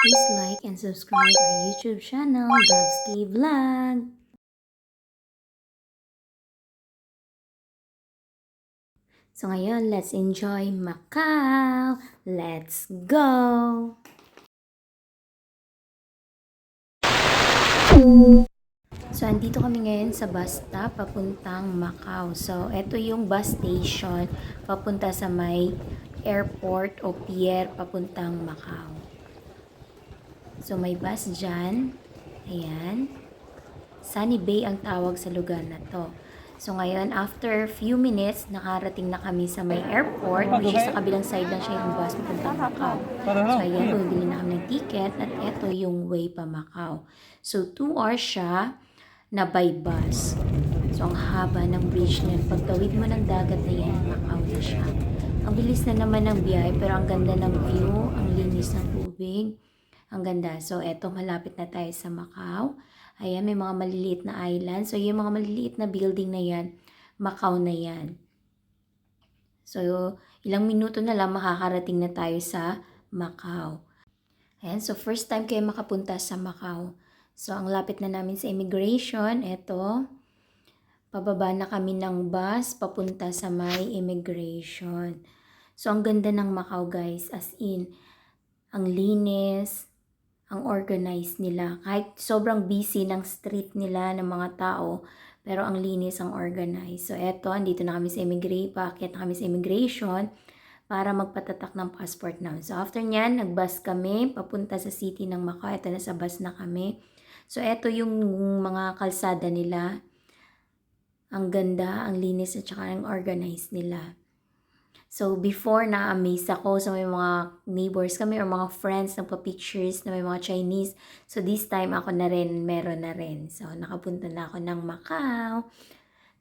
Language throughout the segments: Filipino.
Please like and subscribe our YouTube channel, Dovski Vlog. So ngayon, let's enjoy Macau. Let's go! So, andito kami ngayon sa bus stop papuntang Macau. So, ito yung bus station papunta sa may airport o pier papuntang Macau. So, may bus dyan. Ayan. Sunny Bay ang tawag sa lugar na to. So, ngayon, after few minutes, nakarating na kami sa may airport, which is sa kabilang side lang siya yung bus papuntang Macau. So, ayan, bumibili na kami ng ticket at ito yung way pa Macau. So, 2 hours siya na by bus. So, ang haba ng bridge niyan. Pagtawid mo ng dagat na yan, Macau na siya. Ang bilis na naman ng biyahe, pero ang ganda ng view, ang linis ng tubig. Ang ganda. So, eto, malapit na tayo sa Macau. Ayan, may mga maliliit na island. So, yung mga maliliit na building na yan, Macau na yan. So, ilang minuto na lang makakarating na tayo sa Macau. Ayan, so first time kayo makapunta sa Macau. So, ang lapit na namin sa immigration. Eto, pababa na kami ng bus papunta sa may immigration. So, ang ganda ng Macau, guys. As in, ang linis, ang organized nila. Kahit sobrang busy ng street nila ng mga tao, pero ang linis, ang organized. So, eto, andito na kami sa paakyat na kami sa immigration para magpatatak ng passport namin. So, after nyan, nag-bus kami papunta sa city ng Macau. Ito, nasa bus na kami. So, eto yung mga kalsada nila. Ang ganda, ang linis, at saka ang organized nila. So, before na-amaze ako sa may mga neighbors kami or mga friends nagpa-pictures na may mga Chinese. So, this time ako na rin, meron na rin. So, nakapunta na ako ng Macau.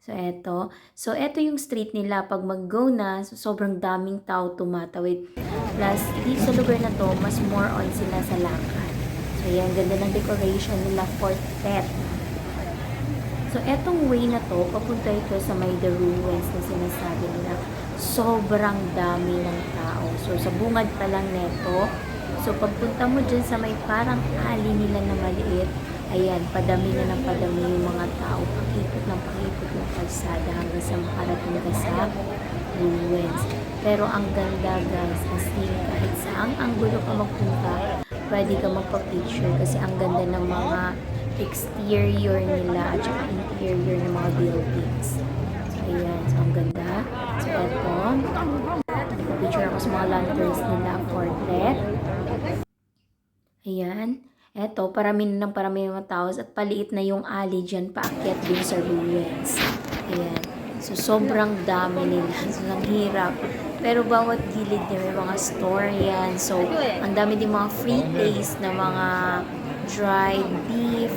So, eto. So, eto yung street nila. Pag mag-go na, so, sobrang daming tao tumatawid. Plus, dito sa lugar na to, mas more on sila sa lakad. So, yan, ganda ng decoration nila for Tet. So, etong way na to, papunta ito sa may The Ruins na sinasabi nila. Sobrang dami ng tao. So, sa bungad pa lang neto. So, pagpunta mo dyan sa may parang alley nila na maliit, ayan, padami na ng padami yung mga tao. Pakipot ng kalsada hanggang sa makarating ka sa ruins. Pero ang ganda, guys, kasi kahit saang anggulo ka magpunta, pwede ka magpa-picture kasi ang ganda ng mga exterior nila at saka interior ng mga buildings. So, ayan. So, ang ganda. So, eto. Nagpa-picture ako sa mga lanterns nila for Tet. Ayan. Eto, parami na ng mga tao at paliit na yung alley dyan paakyat din sa ruins. Ayan. So, sobrang dami nila. So, ang hirap. Pero bawat gilid niya may mga store yan. So, ang dami din mga free taste na mga dried beef.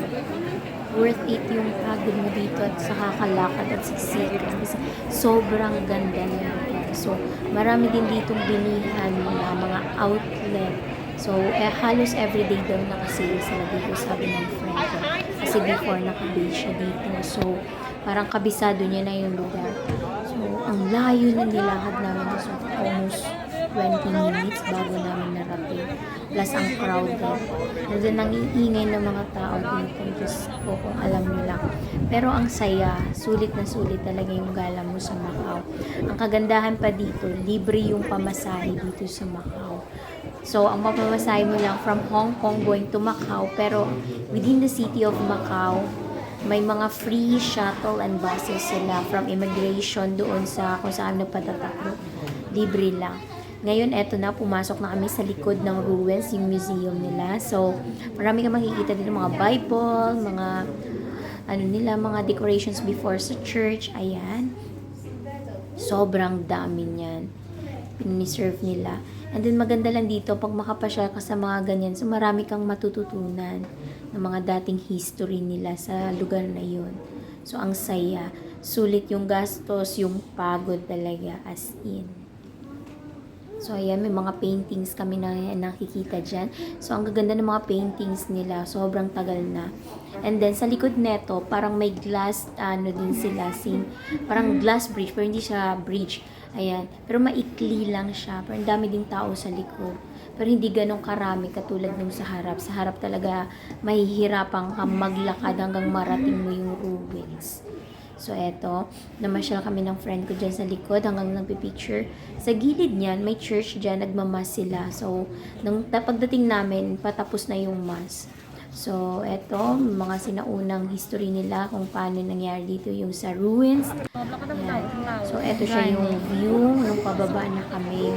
Worth it yung pagod mo dito at sa kakalakad at siksikan kasi sobrang ganda nila. So, marami din ditong bilihan na mga outlet. So, halos everyday daw nakasale sila dito, sabi ng friend ko. Kasi before nakabase siya dito. So, parang kabisado niya na yung lugar. So, ang layo ng nilakad namin. So, almost 20 minutes bago namin narating. Plus ang crowded. Nandiyan ang iingay ng mga tao dito. Diyos ko kung alam nila. Pero ang saya, sulit na sulit talaga yung gala mo sa Macau. Ang kagandahan pa dito, libre yung pamasahe dito sa Macau. So, ang mapamasahe mo lang from Hong Kong going to Macau, pero within the city of Macau, may mga free shuttle and buses sila from immigration doon sa kung saan nagpatatak. Libre lang. Ngayon, eto na, pumasok na kami sa likod ng ruins, yung museum nila. So, marami kang makikita dito, mga Bible, mga decorations before sa church. Ayan. Sobrang dami niyan. Piniserve nila. And then, maganda lang dito, pag makapasyal ka sa mga ganyan, so marami kang matututunan ng mga dating history nila sa lugar na yun. So, ang saya. Sulit yung gastos, yung pagod talaga, as in. So, ayan, may mga paintings kami na nakikita dyan. So, ang gaganda ng mga paintings nila. Sobrang tagal na. And then, sa likod neto, parang may glass, din sila. Parang glass bridge, pero hindi siya bridge. Ayan. Pero maikli lang siya. Pero dami ding tao sa likod. Pero hindi ganun karami katulad nung sa harap. Sa harap talaga mahihirapan kang maglakad hanggang marating mo yung ruins. So, eto, namasyal kami ng friend ko dyan sa likod hanggang nagpipicture. Sa gilid niyan, may church dyan, nagmamas sila. So, nung pagdating namin, patapos na yung mass. So, eto, mga sinaunang history nila kung paano nangyari dito yung sa ruins. Ayan. So, eto siya yung view nung pababa na kami.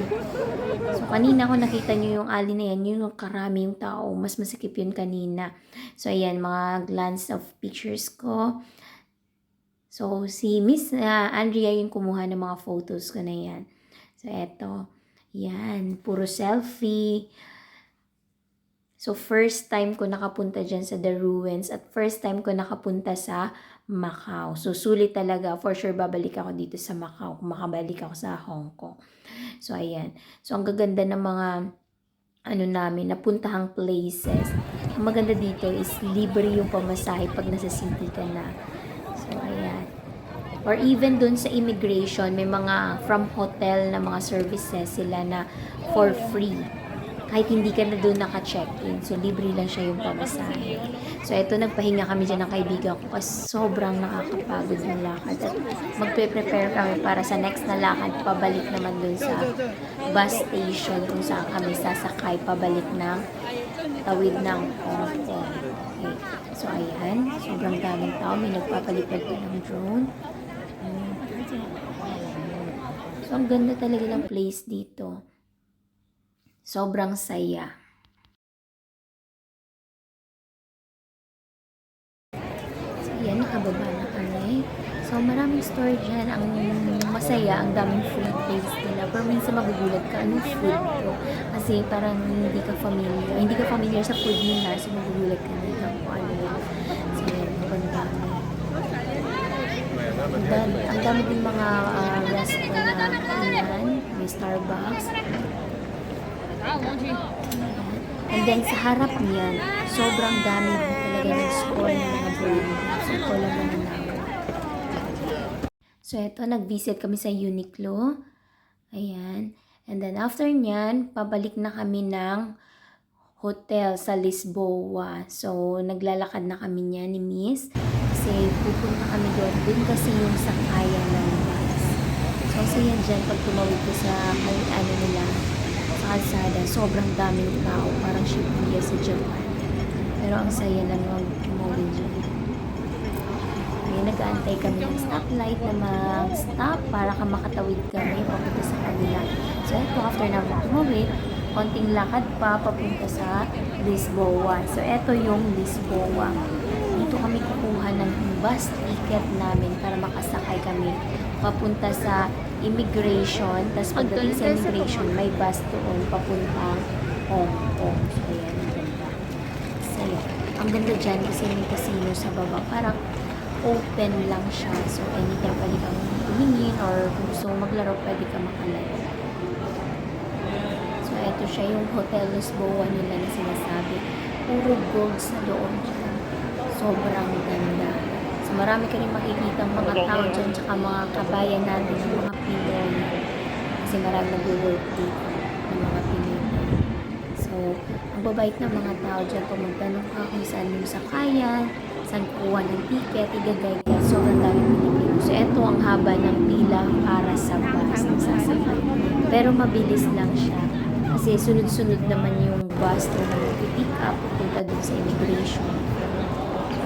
So, kanina ko nakita nyo yung alley na yan, yung karami yung tao. Mas masikip yun kanina. So, ayan, mga glance of pictures ko. So, si Miss Andrea yung kumuha ng mga photos ko na yan. So, eto. Yan. Puro selfie. So, first time ko nakapunta dyan sa The Ruins at first time ko nakapunta sa Macau. So, sulit talaga. For sure, babalik ako dito sa Macau kung makabalik ako sa Hong Kong. So, ayan. So, ang gaganda ng mga napuntahang places. Ang maganda dito is libre yung pamasahe pag nasa city ka na. So, ayan. Or even dun sa immigration, may mga from hotel na mga services sila na for free. Kahit hindi ka na dun naka-check-in. So, libre lang siya yung pamasahe. So, eto, nagpahinga kami dyan ng kaibigan ko kasi sobrang nakakapagod yung lakad. At magpe-prepare kami para sa next na lakad, pabalik naman dun sa bus station kung saan kami sasakay, pabalik ng tawid ng Hong Kong. Okay. So, ayan. Sobrang daming tao. May nagpapalipad pa ng drone. So, ang ganda talaga ng place dito. Sobrang saya. So, yan, nakababa na kami. So, maraming store dyan. Ang masaya, ang daming food place nila. Pero minsan magugulat ka, anong food to? Kasi parang hindi ka familiar sa food nila. So, magugulat ka nila kung ano yun. So, yan, ang dami. Ang dami din mga restaurant na yan. May Starbucks. And then sa harap niyan, sobrang dami talaga ng store ng mga brand. So, ito lang naman namin. So, ito, nag-visit kami sa Uniqlo. Ayan. And then after niyan, pabalik na kami ng hotel sa Lisboa. So, naglalakad na kami niya ni Miss. Kasi pupunta kami doon. Doon kasi yung sakayan ng bus. So, kasi yan dyan, pag tumawid ko sa nila, kalsada, sobrang daming tao, parang Shibuya sa Japan. Pero ang saya lang mag-tumawid dyan. Ngayon, nag-aantay kami ng stoplight na mag-stop para makatawid kami papunta sa kanila. So, ito, after namin tumawid, konting lakad pa papunta sa Lisboa. So, ito yung Lisboa. Dito kami kukuha ng bus ticket namin para makasakay kami papunta sa immigration. Tapos pagdating sa immigration, may bus doon papuntang Hong Kong. So, ayan, ang ganda. Saya. Ang ganda dyan kasi may casino sa baba. Parang open lang siya. So, anytime pwede kang tumingin or kung gusto maglaro, pwede ka makalaro. So, ito siya yung Hotel Lisboa nila na sinasabi. Puro gold sa loob dyan. Sobrang ganda. So, marami ka rin makikita mga tao dyan, tsaka mga kabayan natin ng mga Pinoy. Kasi marami nag-work dito ng mga Pinoy. So, ang babait ng mga tao dyan, kung magtanong ka kung saan yung sakayan, saan kuha ng ticket, igagay ka. Sobrang dami Pilipino. So, eto ang haba ng pila para sa bus na sasakay. Pero mabilis lang siya. Kasi sunod-sunod naman yung bus na mag-pick up punta dun sa immigration.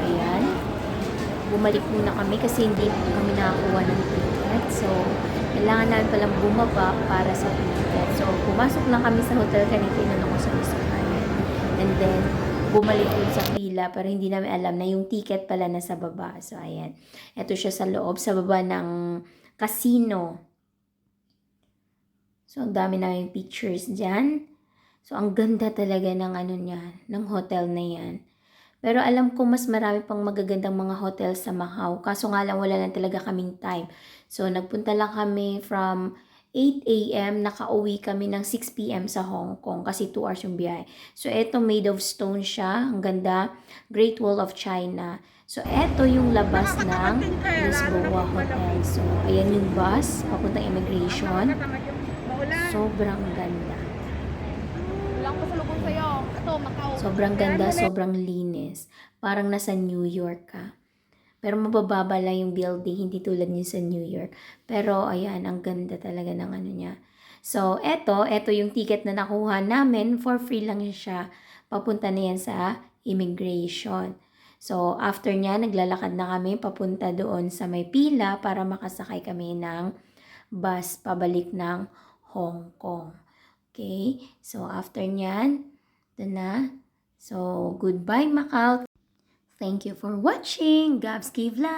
Ayan. Bumalik muna kami kasi hindi kami nakakuha ng ticket. So, kailangan namin palang bumaba para sa ticket. So, pumasok lang kami sa hotel kanina, tinanong ko sa sakayan. And then, bumalik dun sa pila para hindi namin alam na yung ticket pala nasa baba. So, ayan. Ito siya sa loob, sa baba ng casino. So, ang dami namin pictures dyan. So, ang ganda talaga ng ng hotel na yan. Pero alam ko mas marami pang magagandang mga hotel sa Macau. Kaso nga lang wala lang talaga kaming time. So, nagpunta lang kami from 8 a.m. Nakauwi kami ng 6 p.m. sa Hong Kong kasi 2 hours yung biyahe. So, eto made of stone siya. Ang ganda. Great Wall of China. So, eto yung labas ng Lisboa Hotel. So, ayan yung bus. Papuntang immigration. Sobrang ganda. Macau. Sobrang ganda, sobrang linis. Parang nasa New York ka. Pero mabababa lang yung building, hindi tulad niyo sa New York. Pero ayan, ang ganda talaga ng ano niya. So, eto yung ticket na nakuha namin. For free lang siya. Papunta na yan sa immigration. So, after niya, naglalakad na kami papunta doon sa may pila para makasakay kami ng bus pabalik ng Hong Kong. Okay? So, after niyan, ito na. So, goodbye Macau. Thank you for watching. Gabs Vlog.